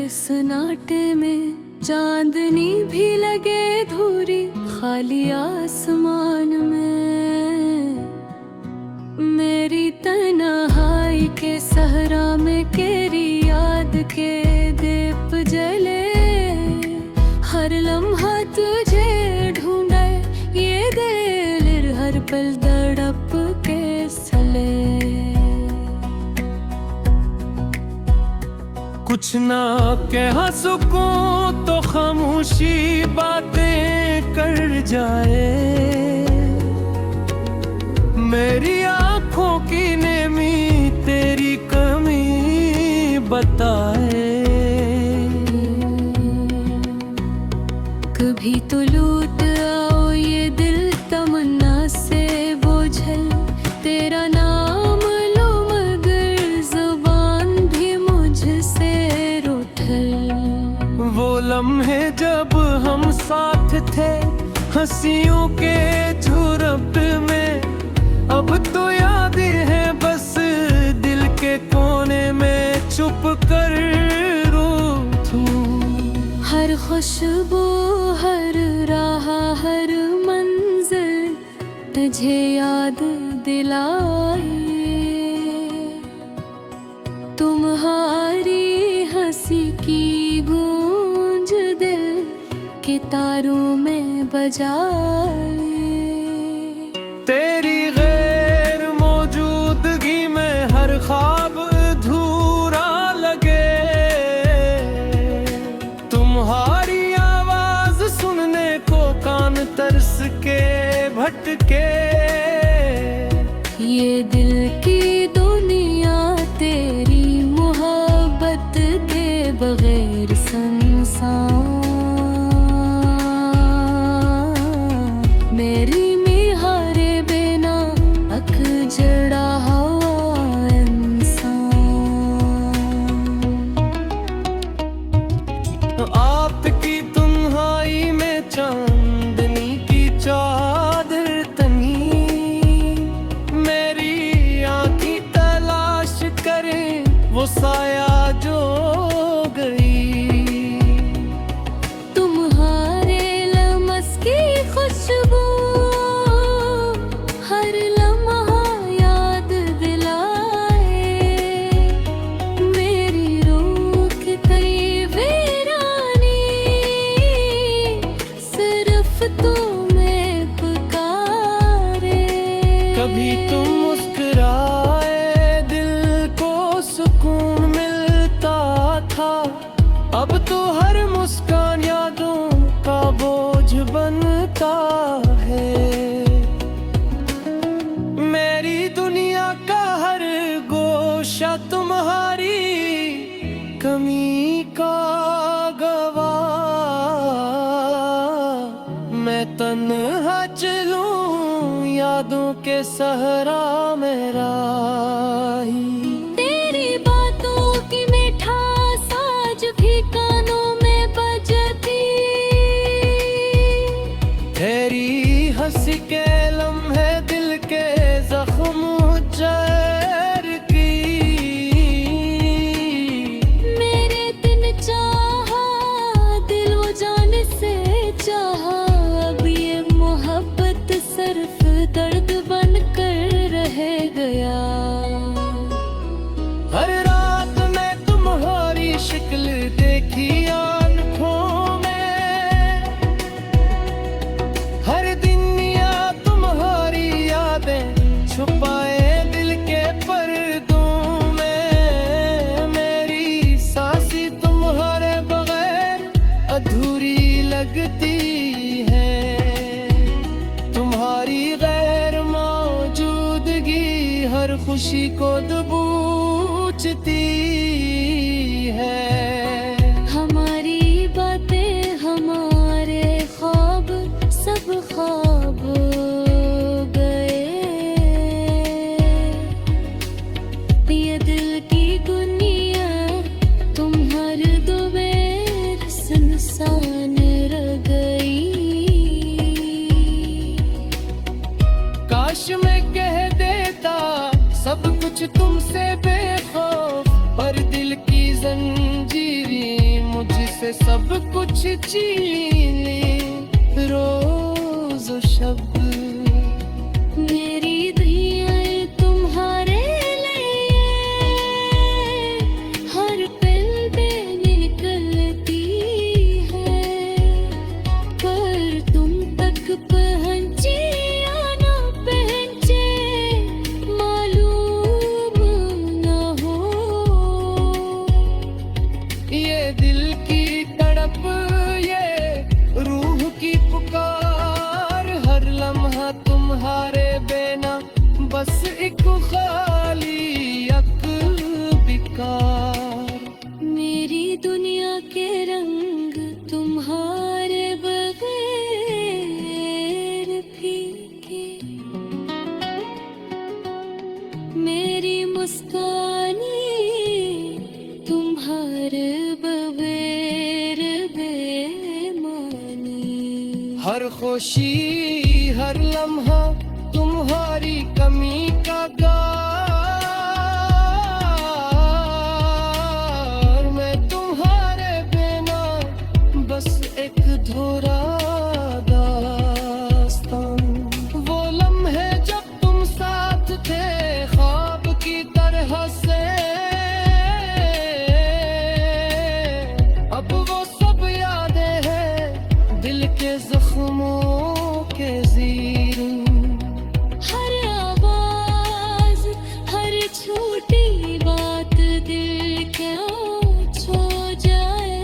सन्नाटे में चांदनी भी लगे धूरी खाली आसमान में। मेरी तन्हाई के सहरा में तेरी याद के दीप जले। हर लम्हा तुझे ढूंढे ये दिल हर पल तड़प के चले। कुछ ना कह सकूं तो खामोशी बातें कर जाए। मेरी आँखों की नेमी तेरी कमी बताए। कभी तो लूट आओ ये दिल तमन्ना से बोझल। तेरा नाम लो मगर जुबान भी मुझसे रूठल। वो लम्हे जब हम साथ थे हंसियों के झुरप में। अब तो याद है बस दिल के कोने में छुप कर रूठूं। हर खुशबू हर राह हर मंजिल तुझे याद दिलाए। तुम्हारी हंसी की गूंज दिल के तारों में बजाए। तेरी गैर मौजूदगी में हर ख्वाब अधूरा लगे। तुम्हारी आवाज सुनने को कान तरस के भटके। ये दिल की दुनिया तेरी मोहब्बत के बगैर संसार। मेरी मिहारे बिना अक जड़ा हुआ इंसान। आपकी तन्हाई में चांदनी की चादर तनी। मेरी आँखें तलाश करें वो साया जो गई। तुम्हारे लमस की खुशबू हर लम्हा याद दिलाए। मेरी रूह की कई वीरानी सिर्फ तुम्हें पुकारे। कभी तुम मुस्कुराए दिल को सुकून मिलता था। अब तो हर मुस्कान यादों का बोझ बनता है। मेरी दुनिया का हर गोशा तुम्हारी कमी का गवाह। मैं तन्हा चलूं यादों के सहरा में राही। तेरी बातों की मिठास आज भी कानों में बजती। तेरी हंसी के लम्हे दिल के जख्म जर की। मेरे दिन चाहा दिल वो जान से चाहा। अब ये मोहब्बत सिर्फ दर्द बन कर रह गया। हर रात में तुम्हारी शक्ल देखी आँखों में। हर दिन या तुम्हारी यादें छुपाए दिल के पर्दों में। मेरी सांसें तुम्हारे बगैर अधूरी लगती है। तुम्हारी गैर मौजूदगी हर खुशी को दबोचती है। हमारी बातें हमारे ख्वाब सब ख्वाब गए। ये दिल की दुनिया तुम हर दोपहर सुनसान रह गई। काश मैं कह देता सब कुछ तुमसे बेखौफ। पर दिल की जंजीरें से सब कुछ छीन ले रोज शब। मेरी दुनिया तुम्हारे लिए हर पल पे निकलती है, पर तुम तक पहुंची या ना पहुंचे मालूम ना हो। ये दिल की तड़प, ये रूह की पुकार, हर लम्हा तुम्हारे बिना बस एक खाली अक बिकार। मेरी दुनिया के रंग तुम्हारे बगैर फीके, मेरी मुस्कानी तुम्हारे बगैर बेमानी। हर खुशी हर लम्हा तुम्हारी कमी का गार। मैं तुम्हारे बिना बस एक धोरा दास्तान। वो लम्हे जब तुम साथ थे ख्वाब की तरह से, अब वो सब यादें हैं दिल के जख्मों के ज़ीर। हर आवाज हर छोटी बात दिल के छो जाए,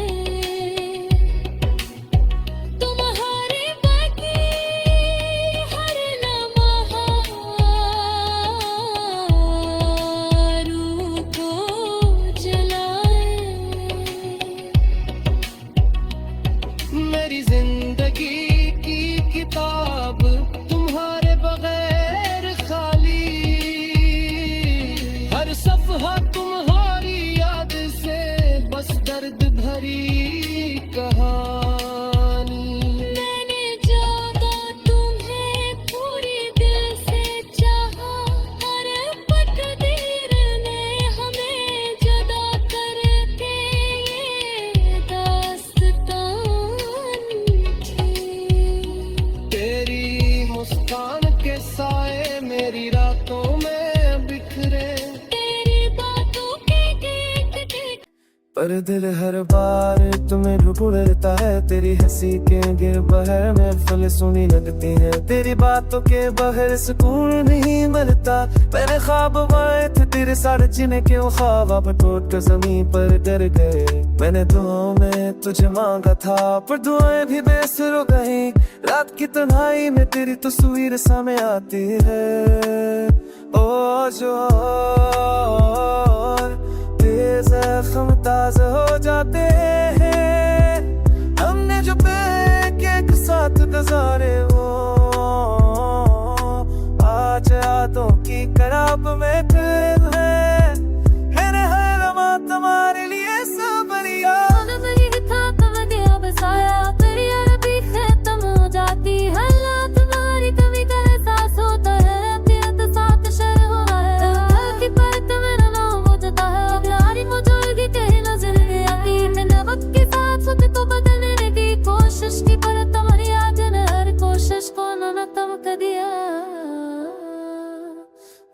तुम्हारे बाकी हर लम्हा रूह को जलाए। मेरी जिंदगी की किताब तुम्हारे बगैर खाली, हर सफ़हा तुम्हारी याद से बस दर्द भरी कहानी। मैंने जागा तुम्हें पूरी दिल से चाहा, हर तकदीर ने हमें जुदा करके ये दास्तान थी। तेरी मुस्कान के साए मेरी रातों में बिखरे, तेरी बातों के देख पर दिल हर बार तुम्हें ढूंढता है। तेरी हंसी के गिर बहर में फल सुनी लगती है, तेरी बातों के बहर सुकून नहीं मिलता। मैंने ख्वाब बनाए थे तेरे साथ जीने के, वो ख्वाब अब टूट कर जमीन पर गिर गए। मैंने दुआओं में तुझे मांगा था पर दुआएं भी बेअसर हो गई। रात की तन्हाई में तेरी तस्वीर सामने आती है। ओ जो जख्म ताज़ा हो जाते हैं, हमने जो एक साथ गुजारे वो आज यादों की कराब में दिल है। हर लम्हा तुम्हारे लिए सबरिया। मेरी था कब दिया बसाया, तेरी अरबी खत्म हो जाती है। तुम्हारी कभी का एहसास होता है, अतीत साथ शर हो रहा है। दिल की परत में ना हो जाता है, प्यारी मौजूदगी तेरी नजर में आती। मैंने वक्त के साथ खुद को बदलने की कोशिश की, पर तुम्हारी आज ने हर कोशिश को नमक दिया।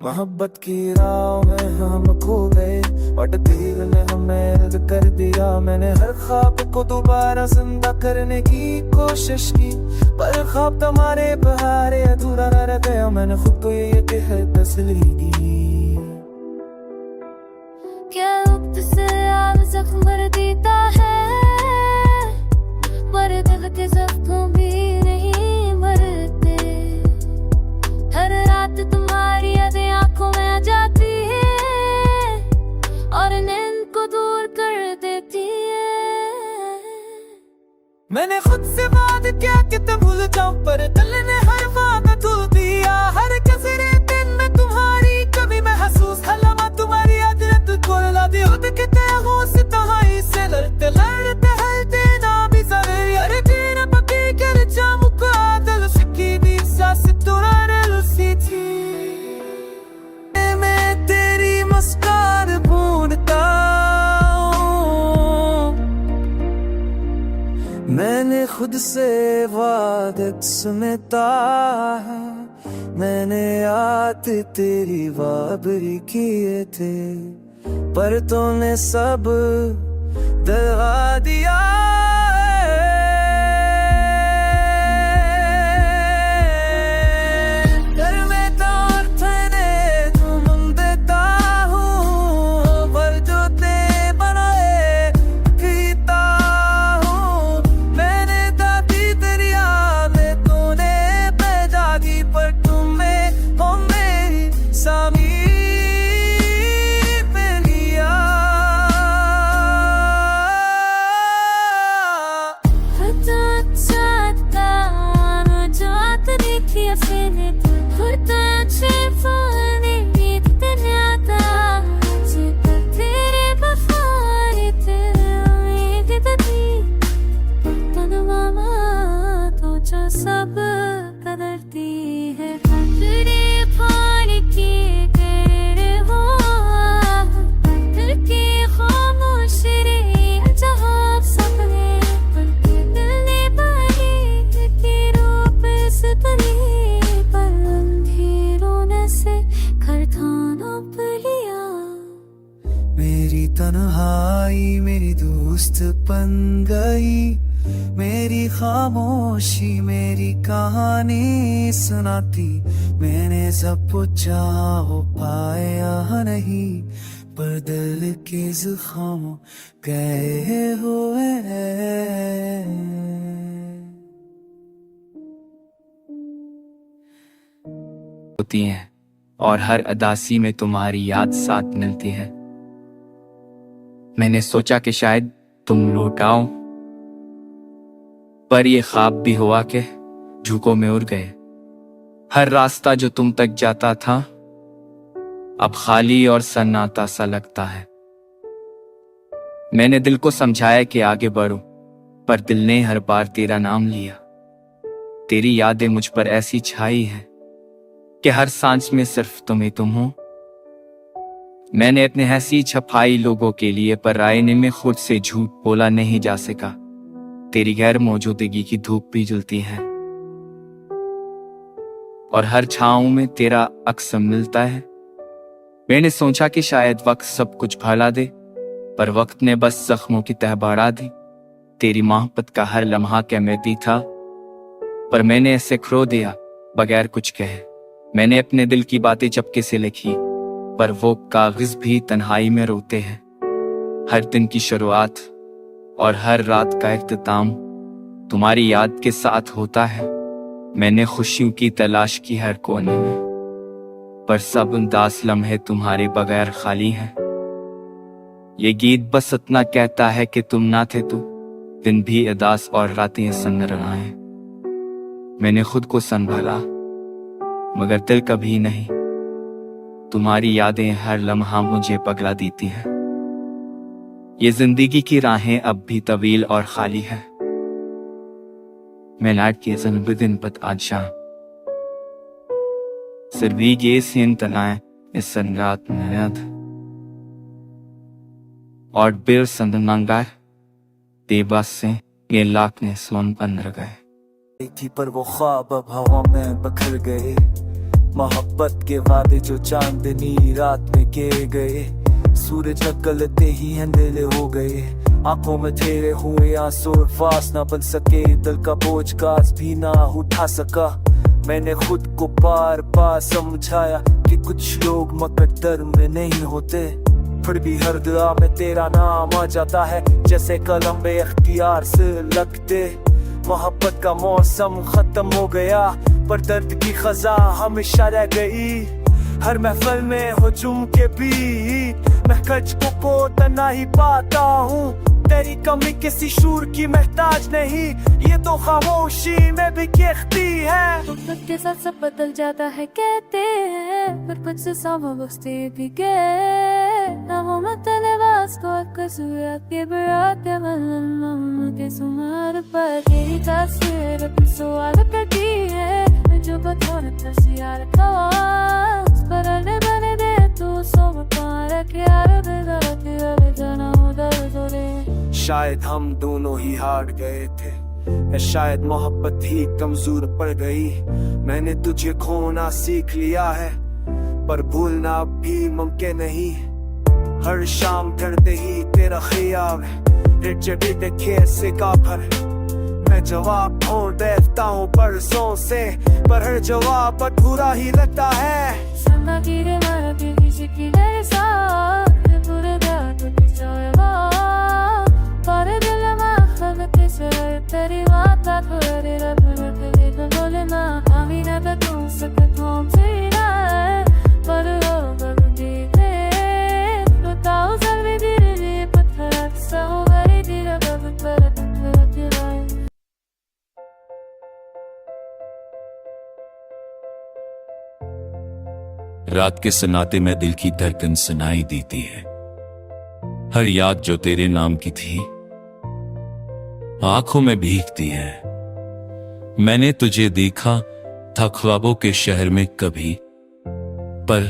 मोहब्बत की राह में हम खो गए और तकदीर ने हमें रद्द कर दिया। मैंने हर ख्वाब को दोबारा जिंदा करने की कोशिश की, पर ख्वाब तुम्हारे बहारे अधूरा रह गया। मैंने खुद को ये तसल्ली दी। क्या वक्त से आप जख्म भर देता है, पर दिल के जख्म भी नहीं भरते। हर रात तुम्हारी यादें आंखों में आ जाती है और नींद को दूर कर देती है। मैंने खुद से वादा किया कि तुम भूल जाऊं, पर दिल ने हर वादा तोड़ दिया। हर कसरे दिन में तुम्हारी कमी महसूस, हर लम्हा तुम्हारी आदत को रुला दी। खुद के त्यागों से तन्हाई से लड़ते लड़ते हर दिन भी जरूर यार जीना पकी कर जाऊं को दिल की भी सांस तुराने लुसी थी। मैं तेरी मुस्कान ढूंढता हूं, मैंने खुद से वादे सुनता है, मैंने याद तेरी वाबरी किए थे, पर तूने सब दगा दिया। सब करती है तेरे पार की तेरे हो दिल की खामोश रे जहाँ सपने दिल ने पारी की रूप इस तरी पर अंधेरों से घर थाना पर लिया। मेरी तन्हाई मेरी दोस्त बन गई, मेरी खामोशी मेरी कहानी सुनाती। मैंने सब पूछा हो पाया नहीं, पर दिल के जुखाम गए हुए होती हैं और हर अदासी में तुम्हारी याद साथ मिलती है। मैंने सोचा कि शायद तुम लौट आओ, पर ये ख्वाब भी हुआ कि झुकों में उड़ गए। हर रास्ता जो तुम तक जाता था अब खाली और सन्नाटा सा लगता है। मैंने दिल को समझाया कि आगे बढ़ो, पर दिल ने हर बार तेरा नाम लिया। तेरी यादें मुझ पर ऐसी छाई है कि हर सांस में सिर्फ तुम हो। मैंने अपने हंसी छपाई लोगों के लिए, पर आईने में खुद से झूठ बोला नहीं जा सका। तेरी गैर मौजूदगी की धूप भी जलती है और हर छांव में तेरा अक्स मिलता है। मैंने सोचा कि शायद वक्त सब कुछ भुला दे, पर वक्त ने बस जख्मों की तह बढ़ा दी। तेरी मोहब्बत का हर लम्हा कीमती था, पर मैंने ऐसे खो दिया बगैर कुछ कहे। मैंने अपने दिल की बातें चपके से लिखी, पर वो कागज भी तन्हाई में रोते हैं। हर दिन की शुरुआत और हर रात का इख्तिताम तुम्हारी याद के साथ होता है। मैंने खुशियों की तलाश की हर कोने में, पर सब उदास लम्हे तुम्हारे बगैर खाली हैं। ये गीत बस इतना कहता है कि तुम ना थे तो दिन भी उदास और रातें सन्न रहे। मैंने खुद को संभाला मगर दिल कभी नहीं। तुम्हारी यादें हर लम्हा मुझे पगला देती हैं। ये जिंदगी की राहें अब भी तवील और खाली है। मैं लाट के जन्मदिन पर आज शाम सिर्वी ये सीन तनाए इस रात में याद और बिर संदनांगार देवास से ये लाख ने सोन बन गए थी, पर वो ख्वाब अब हवा में बखर गए। मोहब्बत के वादे जो चांदनी रात में किए गए, सूरज निकलते ही अंधेरे हो गए। आंखों में ठहरे हुए आंसू फास ना बन सके, दिल का बोझ काज भी ना उठा सका। मैंने खुद को बार बार समझाया कि कुछ लोग मुकद्दर में नहीं होते, फिर भी हर दुआ में तेरा नाम आ जाता है, जैसे कलम बे इख्तियार से लगते। मोहब्बत का मौसम खत्म हो गया, पर दर्द की खजा हमेशा रह गई। हर महफिल में हुजूम के बीच मैं कच को तना ही पाता हूँ। तेरी कमी किसी शूर की महताज नहीं, ये तो खामोशी में भी कहती है। वक्त के साथ सब बदल जाता है कहते हैं, पर कुछ समय बसते भी गए। ना हो मतलबास को कसूर के बरात के सुमार पर तेरी तस्वीर अपनी सवाल करती है, जो बतौर तस्वीर खवास पर आने बने दे तू सो पार के यार जाना उधर जोरे। शायद हम दोनों ही हार गए थे, है शायद मोहब्बत ही कमजोर पड़ गई। मैंने तुझे खोना सीख लिया है, पर भूलना भी मुमकिन नहीं। हर शाम ढलते ही तेरा ख्याल कैसे का भर। मैं जवाब ढूंढ देखता हूँ बरसों से, पर हर जवाब अधूरा ही लगता है। जिंदगी रे मैं भी किसी की मेरे साथ पूरे रात बिताया, पर दिल में खम किसे तेरी बात थोड़ी रब तेरे को बोलना हमी ना तो तुम सकता तेरा है, पर हो बंदी थे बताओ जल्दी दिल पत्थर सा हो गई तेरा बब पर पत्थर तेरा। रात के सन्नाटे में दिल की धड़कन सुनाई देती है। हर याद जो तेरे नाम की थी आंखों में भीगती है। मैंने तुझे देखा था ख्वाबों के शहर में कभी, पर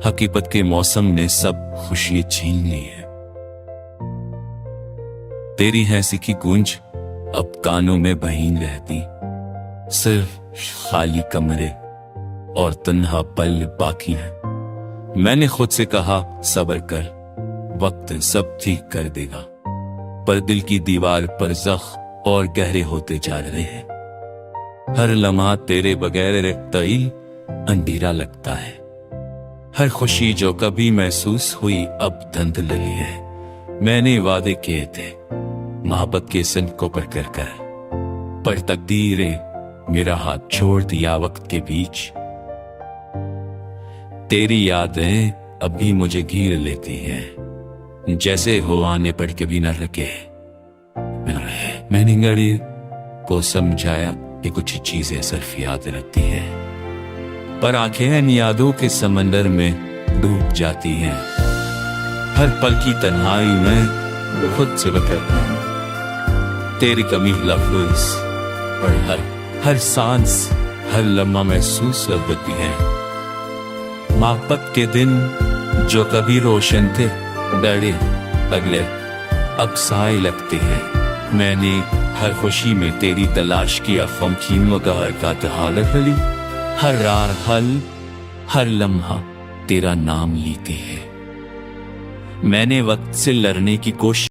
हकीकत के मौसम ने सब खुशी छीन ली है। तेरी हंसी की गूंज अब कानों में बहीन रहती, सिर्फ खाली कमरे और तन्हा पल बाकी है। मैंने खुद से कहा सब्र कर, वक्त सब ठीक कर देगा, पर दिल की दीवार पर जख्म और गहरे होते जा रहे हैं। हर लम्हा तेरे बगैर तई अंधेरा लगता है। हर खुशी जो कभी महसूस हुई अब धुंधली है। मैंने वादे किए थे मोहब्बत के सन को पकड़ कर, पर तकदीरें मेरा हाथ छोड़ दिया वक्त के बीच। तेरी यादें अभी मुझे घेर लेती हैं, जैसे हो आने पर कभी न रुके। मैंने घड़ी को समझाया कि कुछ चीजें सिर्फ याद रहती हैं, पर आंखें इन यादों के समंदर में डूब जाती हैं। हर पल की तन्हाई में खुद से बकरता हूं, तेरी कमी लफ्ज़ पर हर सांस हर लम्हा महसूस होती है। मोहब्बत के दिन जो कभी रोशन थे डरे अगले अब साए लगते हैं। मैंने हर खुशी में तेरी तलाश की अफमकीन का हालत ली। हर रात हर लम्हा तेरा नाम लेते हैं। मैंने वक्त से लड़ने की कोशिश